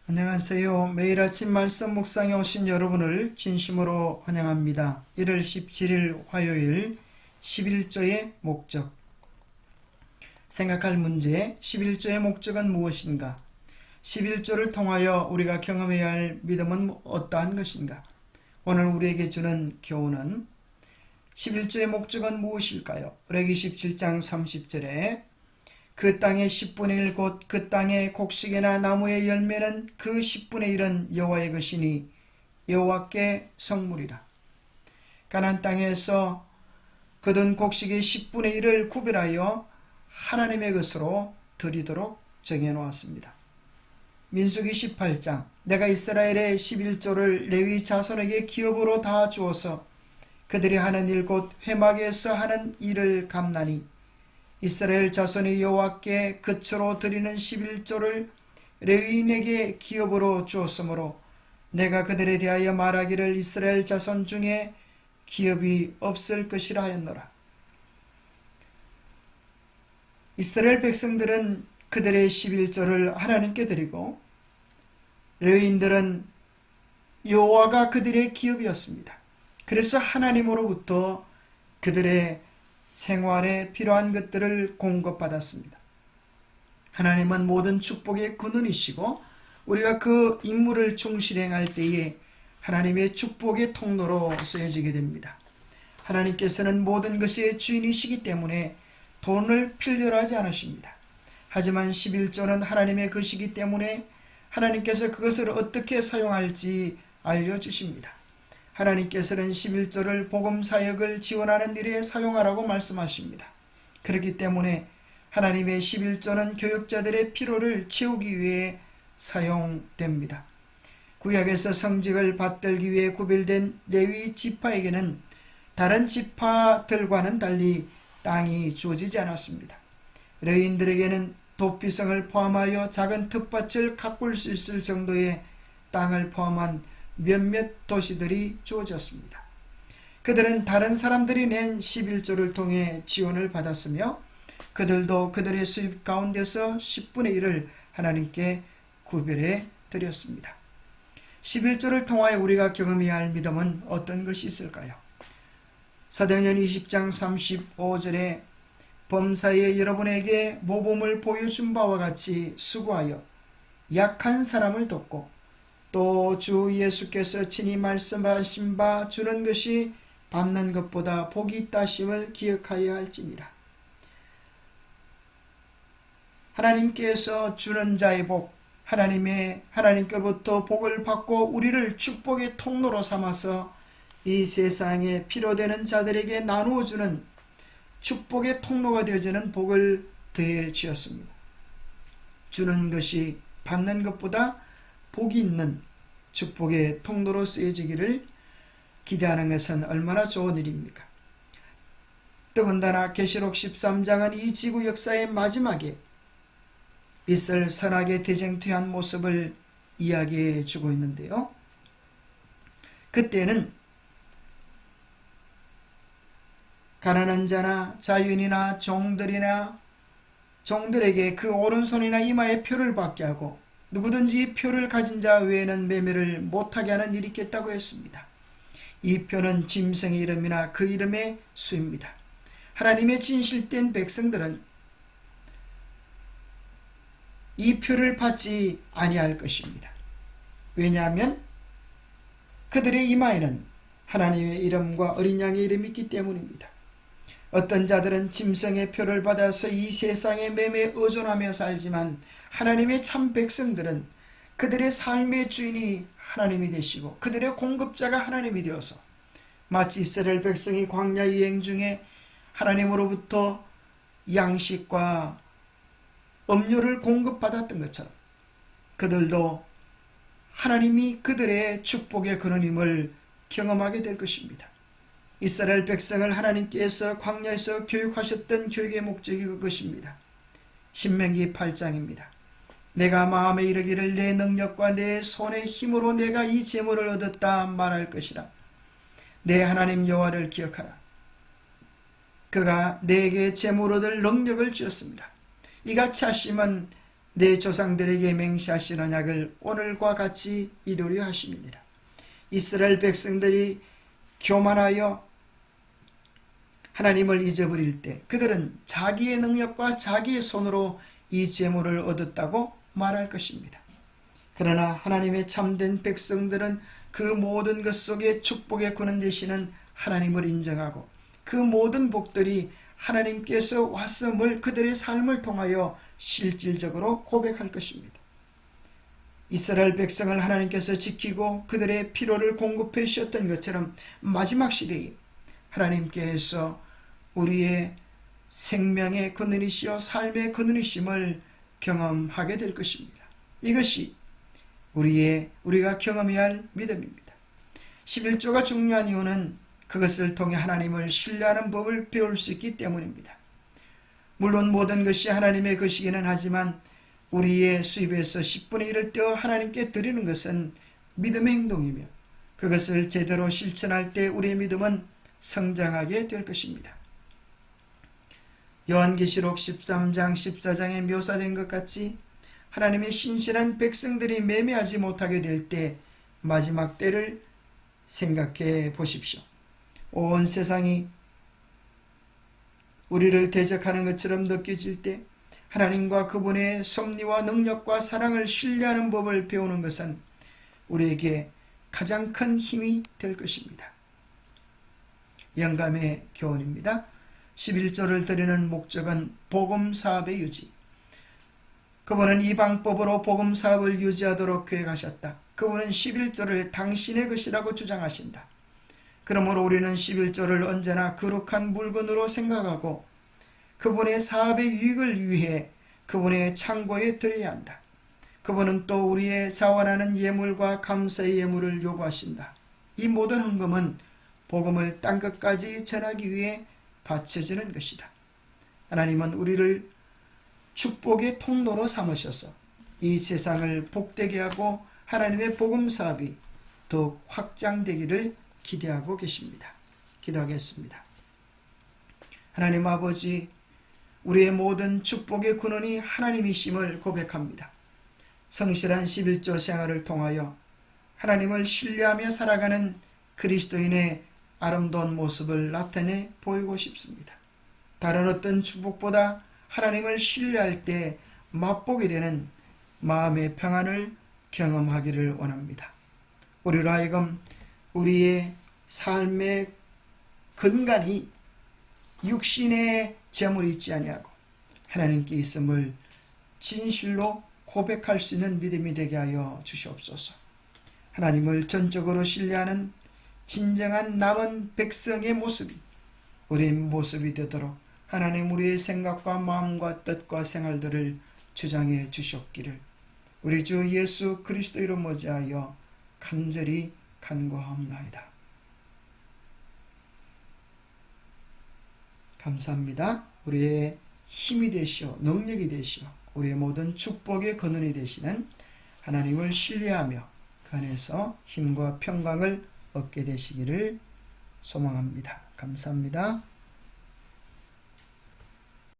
안녕하세요. 매일 아침 말씀 묵상에 오신 여러분을 진심으로 환영합니다. 1월 17일 화요일 11조의 목적. 생각할 문제, 11조의 목적은 무엇인가? 11조를 통하여 우리가 경험해야 할 믿음은 어떠한 것인가? 오늘 우리에게 주는 교훈은 11조의 목적은 무엇일까요? 레위기 17장 30절에 그 땅의 10분의 1 곧 그 땅의 곡식이나 나무의 열매는 그 10분의 1은 여호와의 것이니 여호와께 성물이라. 가나안 땅에서 거둔 곡식의 10분의 1을 구별하여 하나님의 것으로 드리도록 정해놓았습니다. 민수기 18장 내가 이스라엘의 11조를 레위 자손에게 기업으로 다 주어서 그들이 하는 일 곧 회막에서 하는 일을 갚나니 이스라엘 자손이 여호와께 그처로 드리는 11조를 레위인에게 기업으로 주었으므로 내가 그들에 대하여 말하기를 이스라엘 자손 중에 기업이 없을 것이라 하였노라. 이스라엘 백성들은 그들의 11조를 하나님께 드리고 레위인들은 여호와가 그들의 기업이었습니다. 그래서 하나님으로부터 그들의 생활에 필요한 것들을 공급받았습니다. 하나님은 모든 축복의 근원이시고 우리가 그 임무를 충실히 행할 때에 하나님의 축복의 통로로 쓰여지게 됩니다. 하나님께서는 모든 것의 주인이시기 때문에 돈을 필요로 하지 않으십니다. 하지만 11조는 하나님의 것이기 때문에 하나님께서 그것을 어떻게 사용할지 알려주십니다. 하나님께서는 11조를 복음사역을 지원하는 일에 사용하라고 말씀하십니다. 그렇기 때문에 하나님의 11조는 교육자들의 필요를 채우기 위해 사용됩니다. 구약에서 성직을 받들기 위해 구별된 레위 지파에게는 다른 지파들과는 달리 땅이 주어지지 않았습니다. 레위인들에게는 도피성을 포함하여 작은 텃밭을 가꿀 수 있을 정도의 땅을 포함한 몇몇 도시들이 주어졌습니다. 그들은 다른 사람들이 낸 11조를 통해 지원을 받았으며 그들도 그들의 수입 가운데서 10분의 1을 하나님께 구별해 드렸습니다. 11조를 통하여 우리가 경험해야 할 믿음은 어떤 것이 있을까요? 사도행전 20장 35절에 범사에 여러분에게 모범을 보여준 바와 같이 수고하여 약한 사람을 돕고 또 주 예수께서 친히 말씀하신 바 주는 것이 받는 것보다 복이 있다심을 기억하여야 할지니라. 하나님께서 주는 자의 복, 하나님께로부터 복을 받고 우리를 축복의 통로로 삼아서 이 세상에 필요되는 자들에게 나누어 주는 축복의 통로가 되어지는 복을 더해 주었습니다. 주는 것이 받는 것보다 복이 있는 축복의 통로로 쓰여지기를 기대하는 것은 얼마나 좋은 일입니까? 더군다나 계시록 13장은 이 지구 역사의 마지막에 있을 선악의 대쟁투한 모습을 이야기해 주고 있는데요. 그때는 가난한 자나 자유인이나 종들에게 그 오른손이나 이마에 표를 받게 하고 누구든지 표를 가진 자 외에는 매매를 못하게 하는 일이 있겠다고 했습니다. 이 표는 짐승의 이름이나 그 이름의 수입니다. 하나님의 진실된 백성들은 이 표를 받지 아니할 것입니다. 왜냐하면 그들의 이마에는 하나님의 이름과 어린 양의 이름이 있기 때문입니다. 어떤 자들은 짐승의 표를 받아서 이 세상의 매매에 의존하며 살지만 하나님의 참 백성들은 그들의 삶의 주인이 하나님이 되시고 그들의 공급자가 하나님이 되어서 마치 이스라엘 백성이 광야 여행 중에 하나님으로부터 양식과 음료를 공급받았던 것처럼 그들도 하나님이 그들의 축복의 근원임을 경험하게 될 것입니다. 이스라엘 백성을 하나님께서 광야에서 교육하셨던 교육의 목적이 그것입니다. 신명기 8장입니다. 내가 마음에 이르기를 내 능력과 내 손의 힘으로 내가 이 재물을 얻었다 말할 것이라. 내 하나님 여호와를 기억하라. 그가 내게 재물 얻을 능력을 주었습니다. 이같이 하심은 내 조상들에게 맹세하신 언약을 오늘과 같이 이루려 하심이니라. 이스라엘 백성들이 교만하여 하나님을 잊어버릴 때 그들은 자기의 능력과 자기의 손으로 이 재물을 얻었다고 말할 것입니다. 그러나 하나님의 참된 백성들은 그 모든 것 속에 축복의 근원 되시는 하나님을 인정하고 그 모든 복들이 하나님께서 왔음을 그들의 삶을 통하여 실질적으로 고백할 것입니다. 이스라엘 백성을 하나님께서 지키고 그들의 필요를 공급해 주셨던 것처럼 마지막 시대에 하나님께서 우리의 생명의 근원이시여 삶의 근원이심을 경험하게 될 것입니다. 이것이 우리가 경험해야 할 믿음입니다. 11조가 중요한 이유는 그것을 통해 하나님을 신뢰하는 법을 배울 수 있기 때문입니다. 물론 모든 것이 하나님의 것이기는 하지만 우리의 수입에서 10분의 1을 떼어 하나님께 드리는 것은 믿음의 행동이며 그것을 제대로 실천할 때 우리의 믿음은 성장하게 될 것입니다. 요한계시록 13장 14장에 묘사된 것 같이 하나님의 신실한 백성들이 매매하지 못하게 될 때 마지막 때를 생각해 보십시오. 온 세상이 우리를 대적하는 것처럼 느껴질 때 하나님과 그분의 섭리와 능력과 사랑을 신뢰하는 법을 배우는 것은 우리에게 가장 큰 힘이 될 것입니다. 영감의 교훈입니다. 11조를 드리는 목적은 복음사업의 유지. 그분은 이 방법으로 복음사업을 유지하도록 계획하셨다. 그분은 11조를 당신의 것이라고 주장하신다. 그러므로 우리는 11조를 언제나 거룩한 물건으로 생각하고 그분의 사업의 유익을 위해 그분의 창고에 드려야 한다. 그분은 또 우리의 자원하는 예물과 감사의 예물을 요구하신다. 이 모든 헌금은 복음을 땅끝까지 전하기 위해 바쳐지는 것이다. 하나님은 우리를 축복의 통로로 삼으셔서 이 세상을 복되게 하고 하나님의 복음 사업이 더욱 확장되기를 기대하고 계십니다. 기도하겠습니다. 하나님 아버지, 우리의 모든 축복의 근원이 하나님이심을 고백합니다. 성실한 11조 생활을 통하여 하나님을 신뢰하며 살아가는 그리스도인의 아름다운 모습을 나타내 보이고 싶습니다. 다른 어떤 축복보다 하나님을 신뢰할 때 맛보게 되는 마음의 평안을 경험하기를 원합니다. 우리로 하여금 우리의 삶의 근간이 육신의 재물이 있지 아니하고 하나님께 있음을 진실로 고백할 수 있는 믿음이 되게 하여 주시옵소서. 하나님을 전적으로 신뢰하는 진정한 남은 백성의 모습이 우리의 모습이 되도록 하나님 우리의 생각과 마음과 뜻과 생활들을 주장해 주시옵기를 우리 주 예수 그리스도 이름 머지하여 간절히 간구하옵나이다. 감사합니다. 우리의 힘이 되시오 능력이 되시오 우리의 모든 축복의 근원이 되시는 하나님을 신뢰하며 그 안에서 힘과 평강을 얻게 되시기를 소망합니다. 감사합니다.